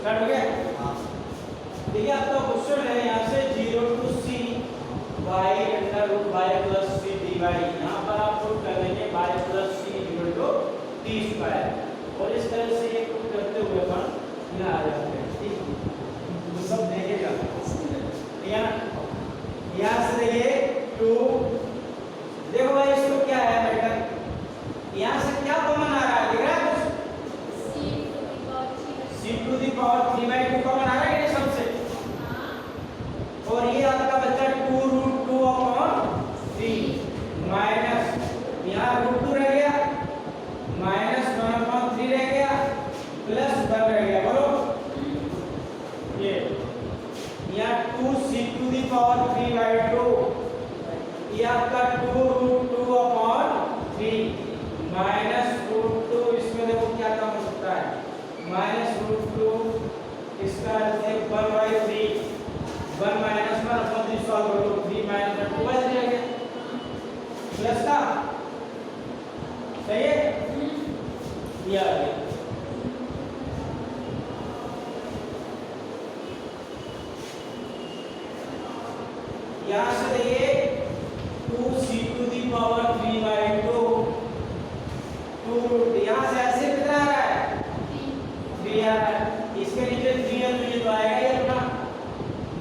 Start हो गया। देखिए आपका क्वेश्चन है यहाँ से 0 to c y under root y plus c dy। यहाँ पर आप पुट कर देंगे y plus c equal to t square और इस तरह से ये पुट करते हुए अपन यहाँ आ जाते हैं। ठीक तो सब देखेगा ठीक है ना। यहाँ से देखिए 2 देखो भाई इसको क्या है बेटा यहाँ से क्या कॉमन आ रहा है दिख रहा है कुछ c to the power 3/2 common आ रहा है ये सबसे और ये आपका बच्चा 2√2/3 माइनस यहाँ √2 रह गया माइनस 1/3 रह गया प्लस 1 रह गया बोलो ये यहाँ 2c टू द पावर 3/2 ये आपका 2√2/3 माइनस √2 इसमें देखो क्या काम हो सकता है माइनस √2 इसका अर्थ है 1/3 1 माइनस 1/3 सॉल्व करो 3 माइनस 2/3 आ गया प्लस का सही है ये आ गया। यहाँ से देखिए 2c टू द पावर 3/2 2 यहाँ से ऐसे कितना आ रहा है 3 आ रहा है इसके नीचे 3 है तो ये तो आएगा ही अपना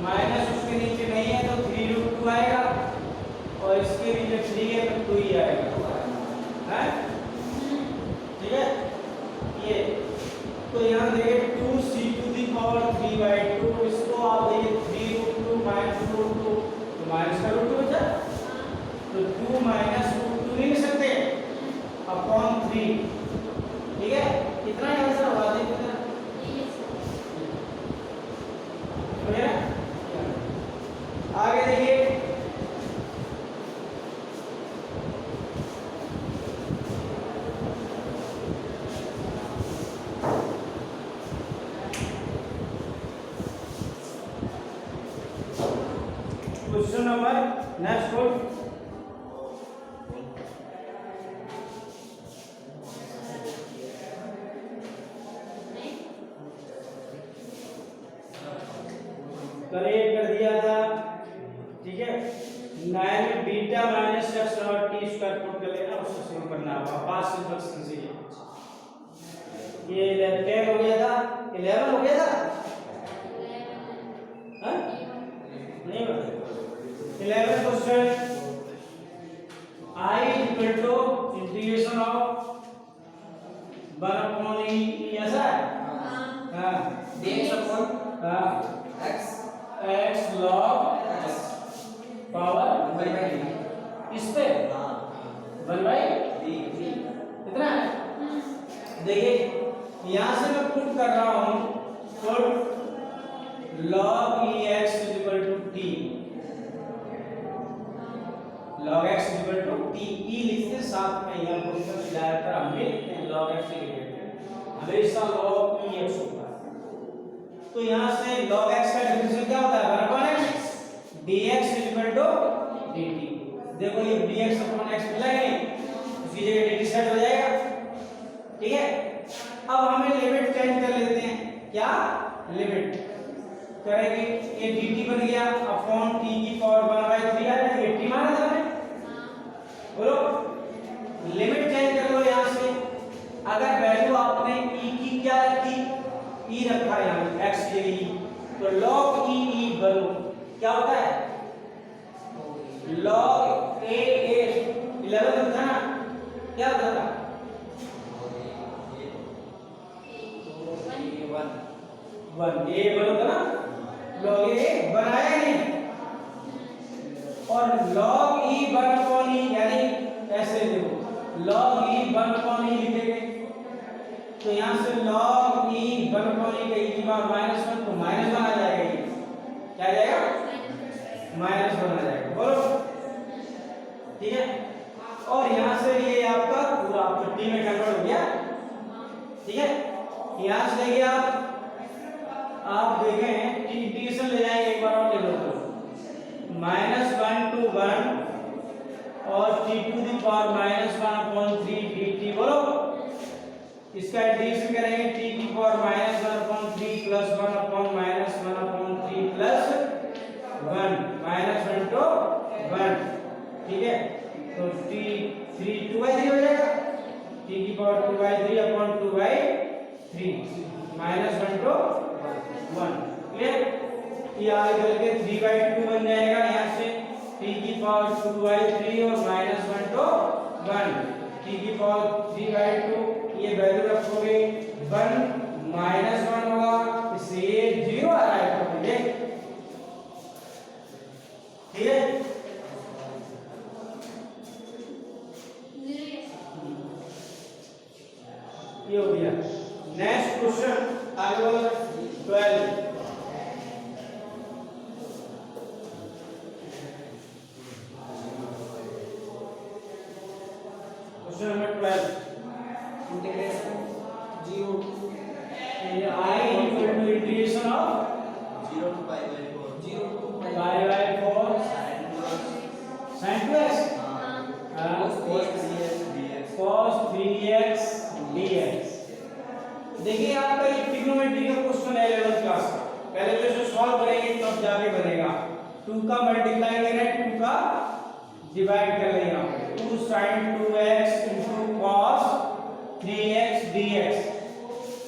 माइनस उसके नीचे नहीं है तो 3√2 आएगा और इसके नीचे 3 है तो 2 ही आएगा है ठीक है। ये तो यहाँ देखिए 2c टू द पावर 3/2 इसको आप देखिए 3√2 माइनस √2 तो माइनस का √2 बचा तो 2 माइनस √2 नहीं लिख सकते अपॉन 3 ठीक है कितना आंसर होगा देखिए कितना आगे देखिए question number next code correct कर दिया था ठीक है 9 बीटा माइनस x और t स्क्वायर पुट कर लेना उससे सोल्व करना होगा पास फंक्शन से ये 10 हो गया था 11 हो गया था हां नहीं 11 question I equal to integration of 1 upon e ऐसा है हां dx upon हां x x log x power 1/d इस पे 1/d कितना है देखिए यहां से मैं पुट कर रहा हूं put log ex t log x t e लिखते साथ में यहां पुट कर डायरेक्टर हम भी लिखते हैं log x लिख देते हैं हमेशा log ex होता है तो यहां से log x का डिफरेंशियल क्या होता है बराबर है dx dt देखो ये dx अपॉन x मिला है उसकी जगह dt सेट हो जाएगा ठीक है। अब हमें लिमिट चेंज कर लेते हैं क्या लिमिट करेंगे ये dt बन गया अपॉन t की पावर 1/3 आ जाएगा t माना था हमने बोलो लिमिट चेंज कर लो यहां से अगर वैल्यू आपने e की क्या रखी e रखा है यहां x की e तो log e बनो क्या होता है log a 11 था ना क्या होता था 1 a बनो था ना log a बनाया नहीं और log e 1/e यानी ऐसे देखो log e 1/e लिखेंगे तो यहां से log e 1/e का e की पावर -1 तो -1 आ जाएगा ये क्या आ जाएगा -1 आ जाएगा बोलो ठीक है। और यहां से ये आपका पूरा आपका t में कन्वर्ट हो गया ठीक है। यहां से देखिए आप देखें इंटीग्रेशन ले जाएंगे एक बार और ले लो तो -1 to 1 और t to the power -1/3 dt बोलो इसका इंटीग्रेशन करेंगे t की power minus 1/3 plus 1 minus 1/3 plus 1 minus 1 तो 1, ठीक है। तो t3 2/3 हो जाएगा, t की पावर 2/3 अपॉन 2/3 माइनस 1 तो 1, क्लियर। ये आगे चल के 3/2 बन जाएगा, यहाँ से t की पावर 2/3 और माइनस 1 तो 1, t की पावर 3/2, ये वैल्यू रखोगे 1 माइनस 1 होगा, इससे 0 आ रहा है, तो मुझे ठीक है। ये हो गया। नेक्स्ट क्वेश्चन आगे बोलो 12। Question number 12, integration 0 to I equal to integration of 0 to pi by 4 0 to pi by 4 sin 2x cos 3x dx cos 3x dx। देखिए आपका ये ट्रिग्नोमेट्री का क्वेश्चन है 11th क्लास का, पहले तो इसे सॉल्व करेंगे तब जाके बनेगा। 2 का मल्टीप्लाई करें, 2 का डिवाइड कर लेंगे यहाँ पे, 2 sin 2x into cos 3x dx।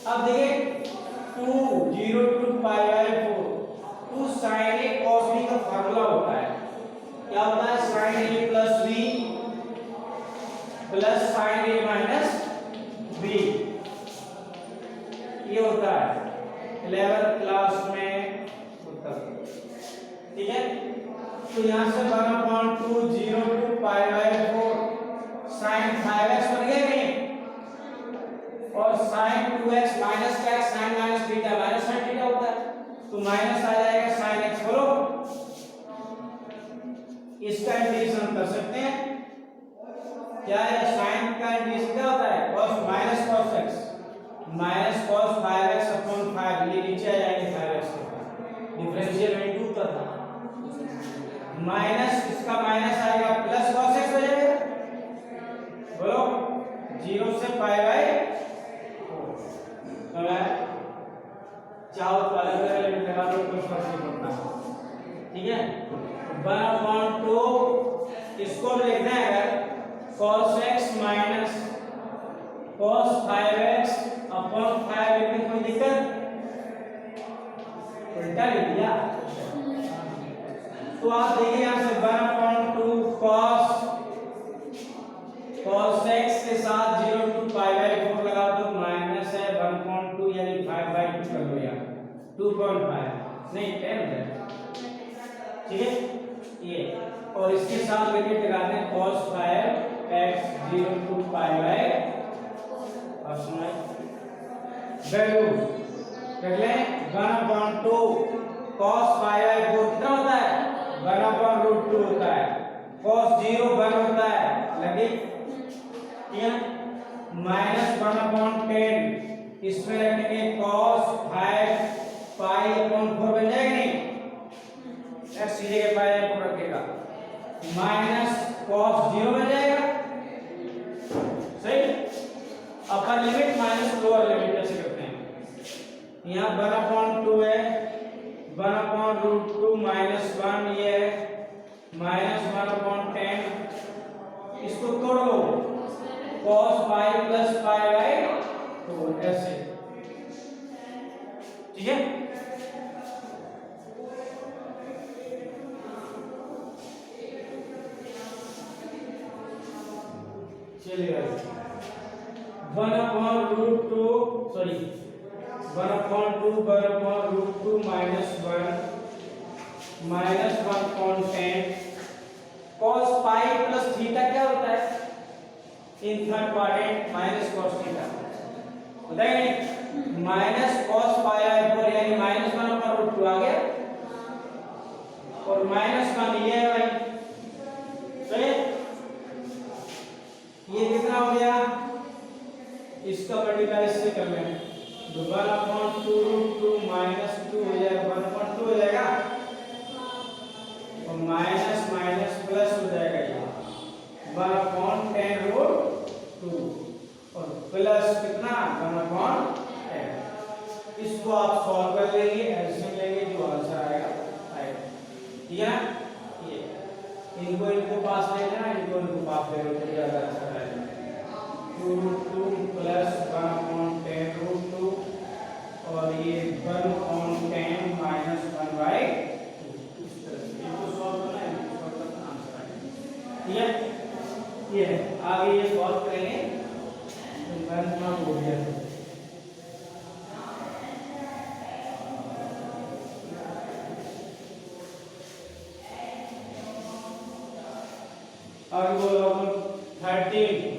अब देखिए 2 0 to pi by 4, 2 sin a cos b का फार्मूला होता है, क्या होता है, sin a plus b plus sin a minus b, ये होता है 11th क्लास में उत्तर, ठीक है। तो यहाँ से 1/2 0 to pi by 4 sin 5x बन गया नहीं, और sin 2x माइनस क्या है, sin minus beta minus sin theta होता है, तो माइनस आ जाएगा sin x। बोलो इसका इंटीग्रेशन कर सकते हैं, क्या है, sin का इंटीग्रेशन क्या होता है, cos minus cos x minus cos 5x upon 5, ये नीचे आ जाएंगे 5x के पास, डिफरेंशियल में 2 था, माइनस इसका माइनस आएगा प्लस cos x हो जाएगा। बोलो 0 से pi by 4, चाहो तो अलग अलग लिमिट लगा दो, कोई फर्क नहीं पड़ता, ठीक है। 1/2 इसको लिखना है अगर cos x minus cos 5x upon 5 लिखने कोई दिक्कत, उल्टा लिख दिया। तो आप देखिए यहाँ से 1/2 cos x के साथ 0 to pi by 4 लगा दो, माइनस है 1/2 यानी 5/2 कर लो यार, 2.5 नहीं 10 है, ठीक है ये। और इसके साथ ब्रैकेट लगा दें cos 5x 0 to pi by value रख लें 1/2 cos pi by 4 कितना होता है, 1/√2 होता है, cos 0 1 होता है, लगे ठीक है, माइनस 1/10 इसमें रखेंगे cos 5 pi/4 बन जाएगा नहीं, x सीधे के pi/4 रखेगा, माइनस cos 0 बन जाएगा, सही। Upper limit minus lower limit ऐसे करते हैं। यहाँ 1/2 है, 1/√2 माइनस 1 ये है, माइनस 1/10, इसको तोड़ लो cos pi प्लस pi/4 ऐसे, ठीक है। चलिए 1/√2 sorry 1/2 minus 1 minus 1/10 cos pi plus theta क्या होता है, in third quadrant minus cos theta बताइए, माइनस cos pi/4 यानी माइनस 1/√2 आ गया, और माइनस 1 ये है भाई, सही। ये कितना हो गया, इसका मल्टीप्लाई इससे कर लें, 1/2 माइनस 2 हो जाएगा, 1/2 हो जाएगा, और माइनस माइनस प्लस हो जाएगा, ये 1/10√2 और प्लस कितना 1/10, इसको आप सॉल्व कर लेंगे, एलसीएम लेंगे, जो आंसर आएगा आएगा। ठीक है ना? ये इनको पास ले लेना, इनको पास ले लो तो ज्यादा अच्छा रहेगा। 2√2 प्लस 1/10√2 और ये 1/10 माइनस 1/2। इस तरह से इनको सॉल्व करना है, इनको सॉल्व करना, आंसर आएगा। ठीक है? ये आगे ये सॉल्व करेंगे तो गणना हो गया। आगे बोलो 13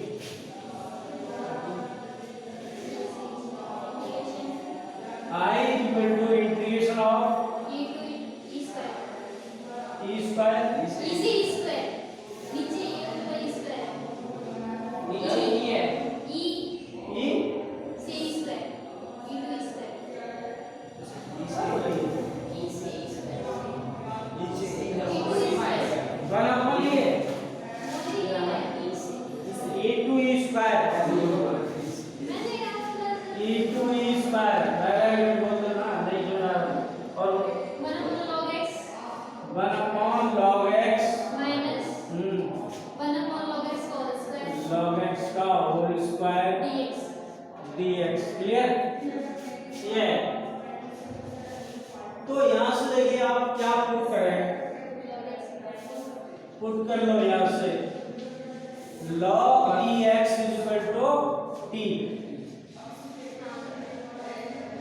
I equal to integration of e to e square e square easy e square नीचे e ऊपर e square नीचे ही है e e से e square e to e square e से e square नीचे e to e square one upon ये e से e to e square मैंने कहा plus e to e square पहले बोल देना, नहीं सुना। और 1 log x 1 upon log x minus 1 log x whole square log x का whole square dx dx। Clear? ये तो यहाँ से देखिए आप क्या पुट करें, log x पुट कर लो यहाँ से log dx is equal to t।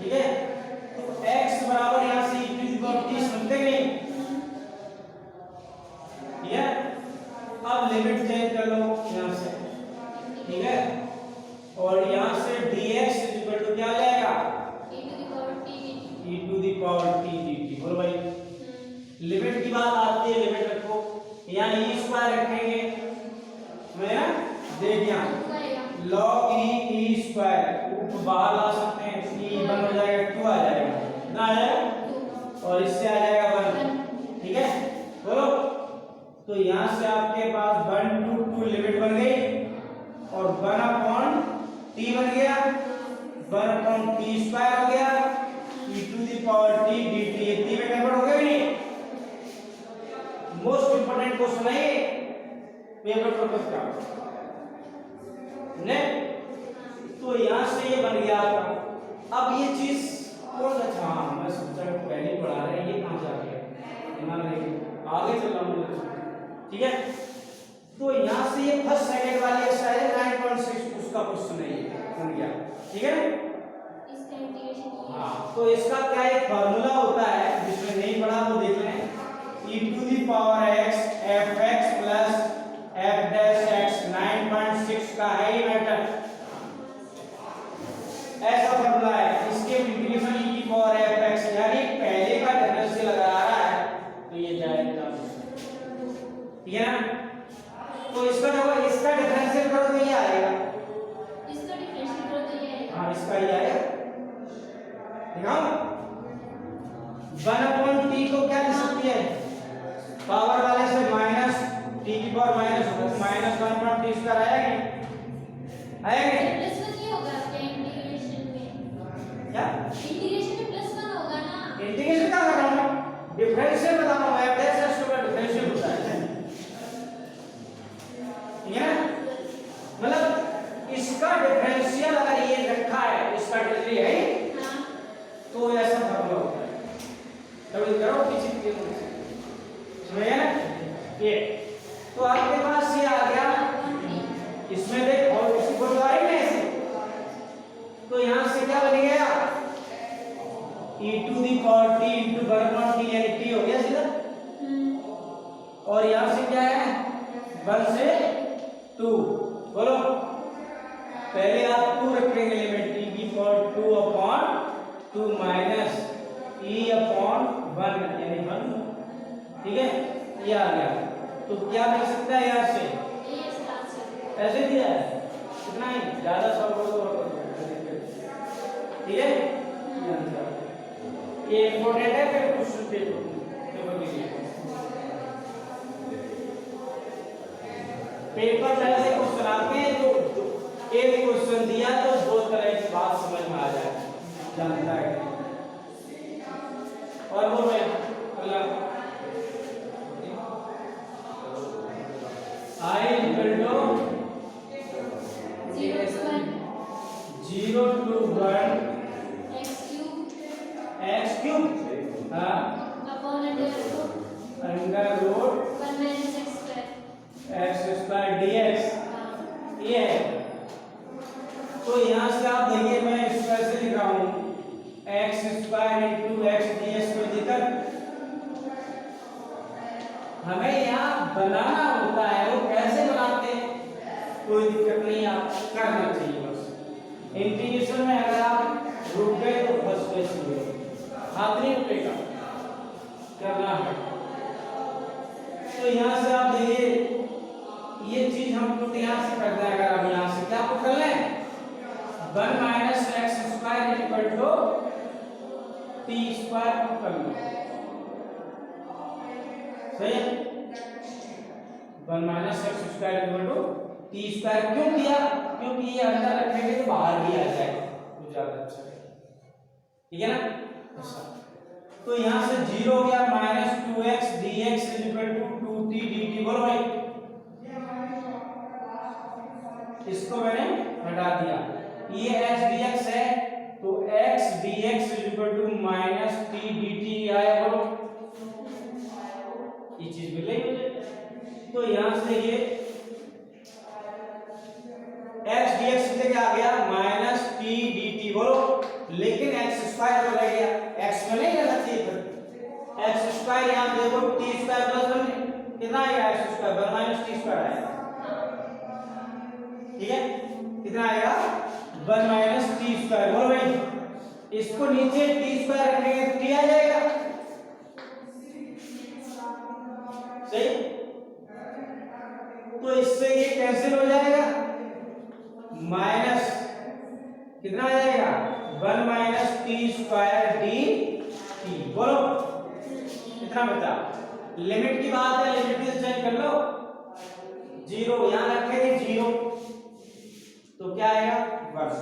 ठीक है? तो x बराबर यहाँ से e to the power t समझते नहीं? ठीक है? अब लिमिट चेंज कर लो यहाँ से। ठीक है? और यहाँ से dx is equal to क्या हो जाएगा? e to the power t dt e to the power t dt। बोलो भाई, लिमिट की बात आती है, लिमिट रखो। यहाँ e स्क्वायर रखेंगे, मैं ना देख यहाँ log e स्क्वायर ऊपर बाहर ला सकते हैं, e 1 हो जाएगा, 2 आ जाएगा, कितना आ जाएगा? और इससे आ जाएगा 1। ठीक है? बोलो, तो यहाँ से आपके पास 1 to 2 लिमिट बन गई और 1 अपॉन t बन गया, 1 अपॉन t स्क्वायर हो गया, e to the power t dt। ये t में कन्वर्ट हो गया नहीं? मोस्ट इंपोर्टेंट क्वेश्चन है ये पेपर पर्पस का। ने तो यहाँ से ये बन गया आपका। अब ये चीज कौन सा, हाँ मैं सोचा पहले ही पढ़ा रहे हैं, ये कहाँ से आ गया दिमाग नहीं, आगे चल रहा हूँ। ठीक है? तो यहाँ से ये फर्स्ट सेकंड वाली एक्सरसाइज 9.6 उसका क्वेश्चन है, ये बन गया। ठीक है? इसका इंटीग्रेशन हाँ, तो इसका क्या एक फार्मूला होता है, जिसमें नहीं पढ़ा वो देख लें। e to the power x fx plus f dash x 9.6 का है ये मैटर, ऐसा फार्मूला है। इसके इंटीग्रेशन e की पावर fx यानी पहले का डिफरेंशियल लगा रहा है तो ये जाएगा। ठीक है ना? तो इसका जब इसका डिफरेंशियल करो तो ये आएगा, इसका डिफरेंशियल करो तो ये आएगा। हाँ इसका ही आएगा। दिखाओ 1/t को क्या लिख सकती है, पावर वाले से माइनस t की पावर माइनस 1/t स्क्वायर आएगा आएगा प्लस 1 ये होगा क्या इंटीग्रेशन में? क्या इंटीग्रेशन में प्लस 1 होगा ना? इंटीग्रेशन क्या कर रहा हूं, डिफरेंशियल बता रहा हूं, f डैश x का डिफरेंशियल होता है। ठीक है ना? मतलब इसका डिफरेंशियल अगर ये रखा है, इसका डिग्री है हां तो ऐसा फार्मूला होता है। तब करो पीछे के समझे ना? ये तो आपके पास ये आ गया, इसमें देख और उसी को तो आएगा ऐसे, तो यहां से क्या बन गया e to the power t into 1/t यानी t हो गया सीधा। और यहां से क्या है 1 से 2। बोलो, पहले आप 2 रखेंगे लिमिट t की power 2 upon 2 minus e upon 1 यानी 1। ठीक है? ये आ गया, तो क्या लिख सकता है यहाँ से, ये स्टार्ट से ऐसे दिया है कितना ही ज्यादा सॉल्व करो तो ठीक है? ये इंपॉर्टेंट है, फिर क्वेश्चन पेपर के लिए पेपर तरह से क्वेश्चन आते हैं, तो एक क्वेश्चन दिया तो दो तरह की बात समझ में आ जाए, जानता है। और बोल रहे अगला I equal to 0 to 1 x cube upon under root 1 minus x square x square dx ये है। तो यहाँ से आप देखिए मैं इस तरह से लिख रहा हूँ x square into x D x. कोई दिक्कत? हमें यहाँ बनाना होता है, वो कैसे बनाते हैं कोई दिक्कत नहीं, आप करना चाहिए बस। इंटीग्रेशन में अगर आप रुक गए तो फंस गए, सीधे हाथ नहीं उठेगा, करना है। तो यहाँ से आप देखिए ये चीज हम लोग यहाँ से करते हैं। अगर आप यहाँ से क्या को कर लें 1 minus x square equal to t square को कर लें, सही है। 1 minus x square equal to t square क्यों किया? क्योंकि ये अंदर रखेंगे तो बाहर भी आ जाएगा, तो ज्यादा अच्छा है, ठीक है ना। अच्छा तो यहाँ से 0 हो गया minus 2x dx equal to 2t dt। बोलो भाई, इसको मैंने हटा दिया, ये x dx है तो x dx equal to minus t dt आया। बोलो ये चीज मिल रही मुझे। तो यहां से ये x dx से क्या आ गया माइनस t dt। बोलो लेकिन x स्क्वायर हो गया, x में नहीं रहना चाहिए फिर। x स्क्वायर यहां देखो t स्क्वायर प्लस 1 कितना आएगा, x square 1 minus t square आएगा, ठीक है। कितना आएगा 1 माइनस t स्क्वायर। बोलो भाई इसको नीचे t स्क्वायर रखेंगे तो t आ जाएगा, सही। तो इससे ये कैंसिल हो जाएगा, माइनस कितना आ जाएगा 1 minus T square D T. बोलो कितना बचा, लिमिट की बात है, लिमिट भी चेंज कर लो। 0 यहां रखेंगे 0 तो क्या आएगा 1,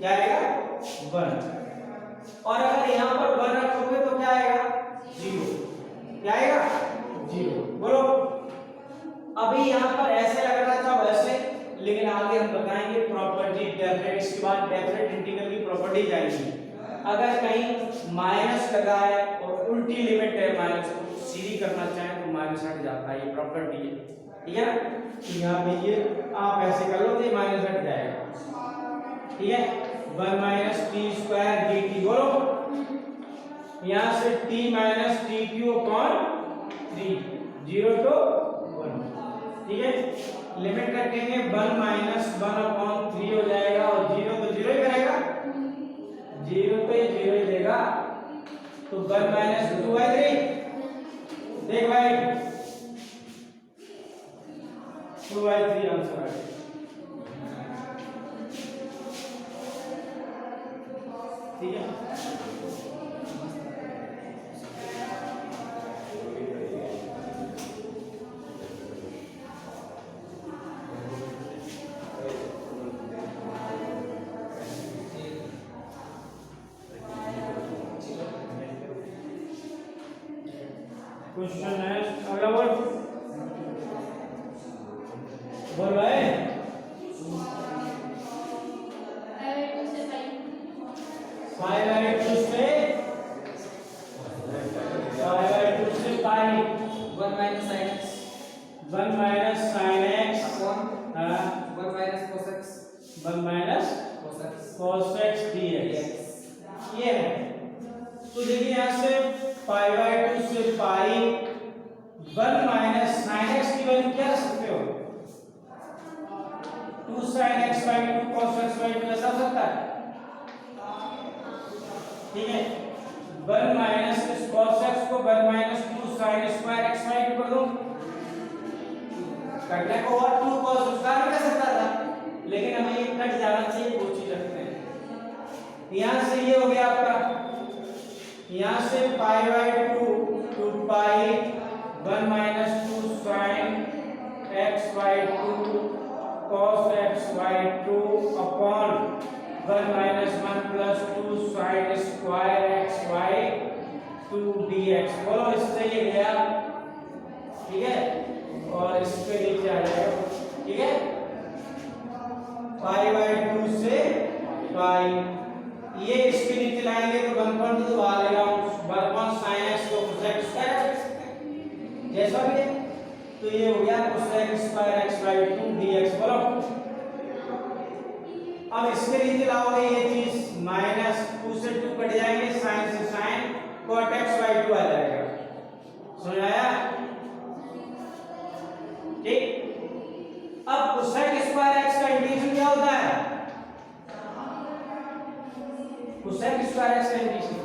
क्या आएगा 1। और अगर यहां पर 1 रखोगे तो क्या आएगा 0, क्या आएगा 0। बोलो अभी यहाँ पर ऐसे लग रहा था वैसे, लेकिन आगे हम बताएंगे प्रॉपर्टी डेफिनेट, इसके बाद डेफिनेट इंटीग्रल की प्रॉपर्टी जाएगी। अगर कहीं माइनस लगा है और उल्टी लिमिट है माइनस को सीधी करना चाहें तो माइनस हट जाता है, ये प्रॉपर्टी है, ठीक है ना। तो यहाँ पे ये आप ऐसे कर लो तो ये माइनस हट जाएगा, ठीक है। 1 minus T square D T. बोलो यहाँ से t minus T Q upon 3 0 to 1, ठीक है। लिमिट रखेंगे 1 माइनस 1 अपॉन 3 हो जाएगा, और 0 तो 0 ही करेगा, 0 तो 0 ही देगा। तो 1 माइनस 2/3, देख भाई 2/3 आंसर है, ठीक है। क्वेश्चन है अगला, बोल भाई। 5/2 से 5 1 minus sin x 1 minus sin x upon 1 minus cos x 1 minus cos x dx, ये है। तो देखिए यहाँ से 5/2 से पाई 1 माइनस sin x की वैल्यू क्या रख सकते हो, 2 sin x by 2 cos x by 2 ऐसा सकता है, ठीक है। 1 माइनस इस cos x को 1 minus 2 sin square x by 2 कर दूं, करने को और 2 cos स्क्वायर भी कर सकता था, लेकिन हमें ये कट जाना चाहिए, वो चीज रखते हैं। यहाँ से ये हो गया आपका, यहाँ से π/2 to pi 1 minus 2 sin x by 2 cos x by 2 upon 1 minus 1 plus 2 sin square x by 2dx। बोलो इससे ये गया, ठीक है, और इस पे नीचे आ जाएगा, ठीक है, पाई बाई 2 से पाई, ये इसके नीचे लाएंगे तो 1.2 बाहर लेगा, 1 sin x को cosec स्क्वायर जैसा भी है, तो ये हो गया cosec square x by 2 dx। बोलो अब इसके नीचे लाओगे ये चीज, -2 से 2 कट जाएंगे, sin से sin cot x बाई 2 आ जाएगा। समझ आया? ठीक। अब cosec स्क्वायर x का इंटीग्रेशन क्या होता है? cosec स्क्वायर x का इंटीग्रेशन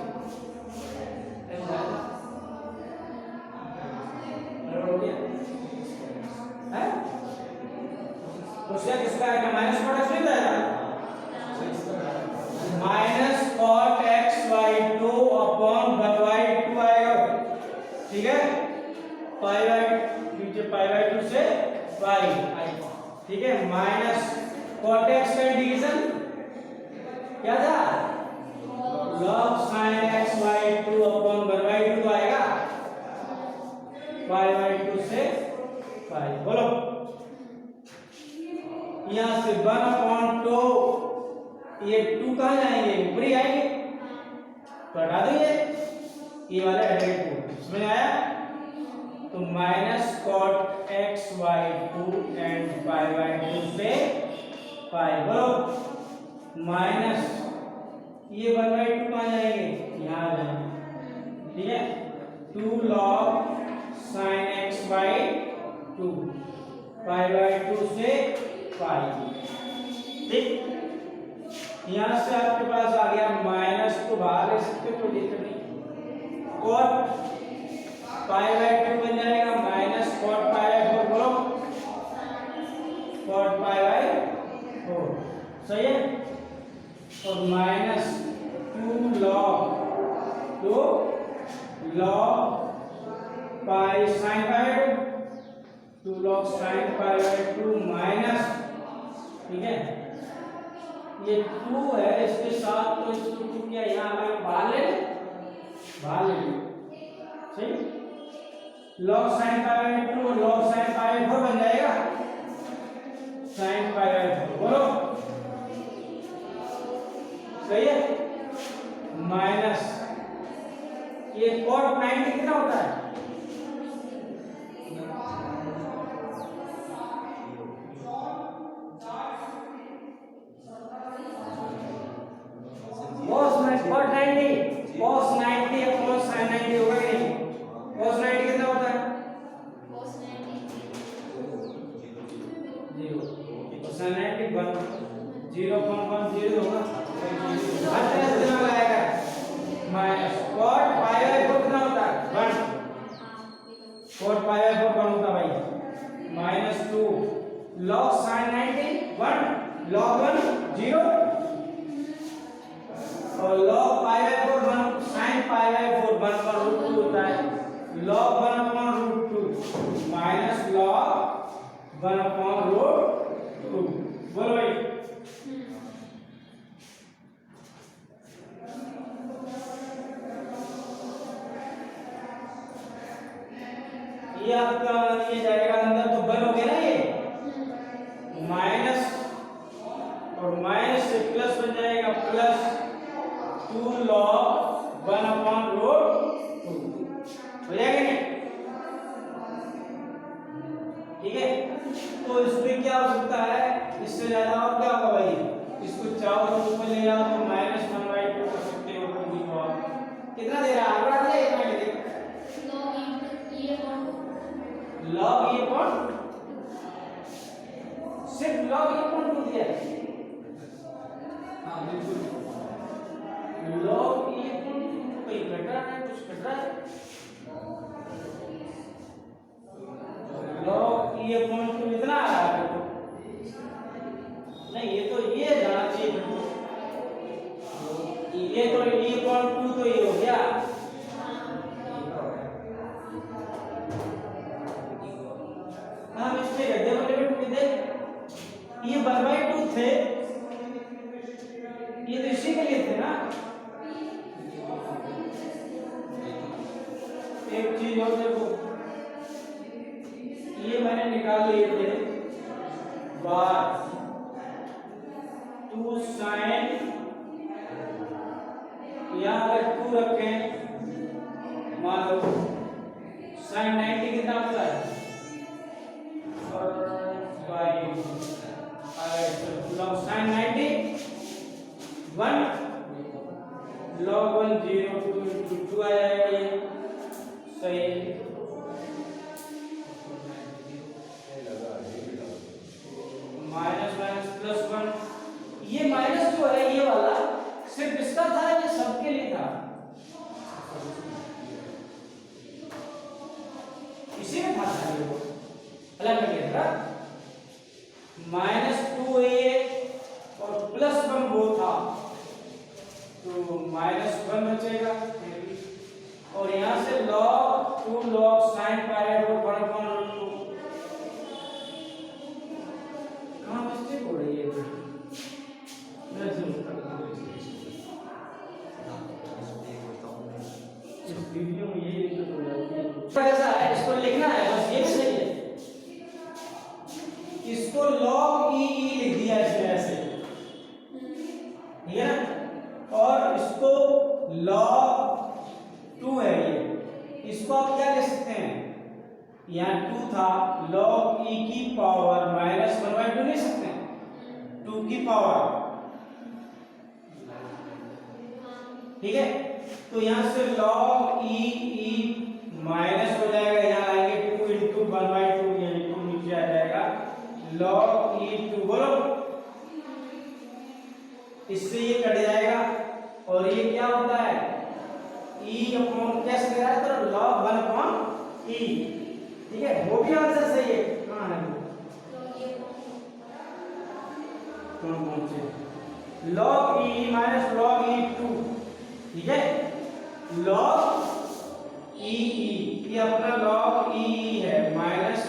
है cosec स्क्वायर का माइनस cot x नहीं जाएगा, minus cot x by 2 upon 1 by 2 आएगा, ठीक है, पाई बाई नीचे पाई बाई 2 से पाई, ठीक है, माइनस cot x का इंटीग्रेशन क्या था, log sin x by 2 upon 1 by 2 आएगा, पाई बाई 2 से पाई। बोलो यहां से 1 अपॉन 2, ये 2 कहां जाएंगे, ऊपर ही आएंगे, तो हटा दो ये वाले हटेंगे, समझ आया? तो minus cot x by 2 and pi by 2 से पाई। बोलो माइनस ये 1 बाई 2 कहां जाएंगे, यहां जाएंगे, ठीक है, 2 log sin x by 2 pi by 2 से पाई, ठीक। यहां से आपके पास आ गया माइनस, को बाहर ले सकते हो, दिक्कत नहीं, cot पाई बाई 2 बन जाएगा माइनस cot पाई बाई 4। बोलो cot पाई बाई 4 सही है, और minus 2 log pi sin pi 2 log sin pi by 2 minus, ठीक है, ये 2 है इसके साथ, तो इसको 2 क्या यहाँ बाहर ले सही, log sin pi by 2 log sin pi by 4 बन जाएगा, sin पाई बाई 4। बोलो सही है, माइनस ये cot 90 कितना होता है, cos 90 अपॉन sin 90 होगा कि नहीं, cos 90 कितना होता है, cos 90 0, तो sin 90 1 0.10 होगा, हर तरह से दिमाग लगाएगा, माइनस cot पाई बाई 4 कितना होता है 1, cot पाई बाई 4 1 होता भाई, माइनस 2 log sin 90 1 log 1 0, और log pi by 4 1 sin pi by 4 1 पर √2 होता है, log 1 upon √2 minus log 1 upon √2। बोलो भाई ये आपका ये जाएगा अंदर, तो 1 हो गया ना, ये माइनस और माइनस से प्लस बन जाएगा, प्लस 2 log 1 अपॉन √2 हो जाएगा नहीं, ठीक है। तो इसमें क्या हो सकता है, इससे ज्यादा और क्या होगा भाई, इसको चाहो तो ऊपर ले जाओ तो -1/2 कर सकते हो, कितना दे रहा है, आगे बढ़ा दिया, इतना दे log e अपॉन सिर्फ log e अपॉन 2 दिया है, हाँ बिल्कुल, log e अपॉन 2 कोई घट रहा है, कुछ घट रहा है, log e अपॉन 2 इतना आ रहा है, नहीं ये तो ये जाना चाहिए, ये तो e अपॉन 2 तो ये हो गया, हम इसमें गड्ढे वाले में टूट दे, ये 1/2 थे, ये तो इसी के लिए थे ना, चीज और देखो, ये मैंने निकाल लिए थे बार 2 sin, यहाँ अगर 2 रखें, मान लो sin 90 कितना होता है, और by log sin 90 1 log 1 0 2 into 2 आ जाएगा, ये सही है। माइनस माइनस प्लस 1, ये माइनस जो है ये वाला सिर्फ इसका था, ये सबके लिए था, इसी में था ये वो अलग कर लिया था। -2a और +1 वो था, तो -1 बचेगा, और यहां से log 2 log sin pi root 1/2 कहां मिस्टेक हो रही है, मैं जूम कर रहा हूं इस वीडियो में, ये दिक्कत हो जाती है। ऐसा है, इसको लिखना है बस, ये भी सही है, इसको log e लिख दिया इसमें ऐसे, ठीक है ना, और इसको log 2 है ये, इसको आप क्या लिख सकते हैं, यहाँ 2 था, log e की पावर -1/2 लिख सकते हैं, 2 की पावर, ठीक है। तो यहाँ से log e माइनस हो जाएगा, यहाँ आएंगे 2 into 1/2, यानी 2 नीचे आ जाएगा, log e2 बोलो, इससे ये कट जाएगा, और ये क्या होता है, e अपॉन कैसे दे रहा है, तो log 1/e, ठीक है, वो भी आंसर सही है। कहाँ है कौन से, log e minus log e2, ठीक है, log e ये अपना log e है, माइनस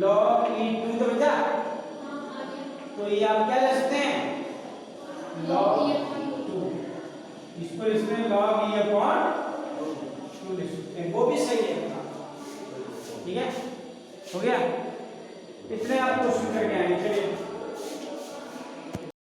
log e2 तो बचा, तो ये आप क्या लिख सकते हैं, log 2, इसको इसमें log e अपॉन 2 लिख सकते हैं, वो भी सही है, ठीक है, हो गया। इतने आप क्वेश्चन करके आएंगे, चलिए।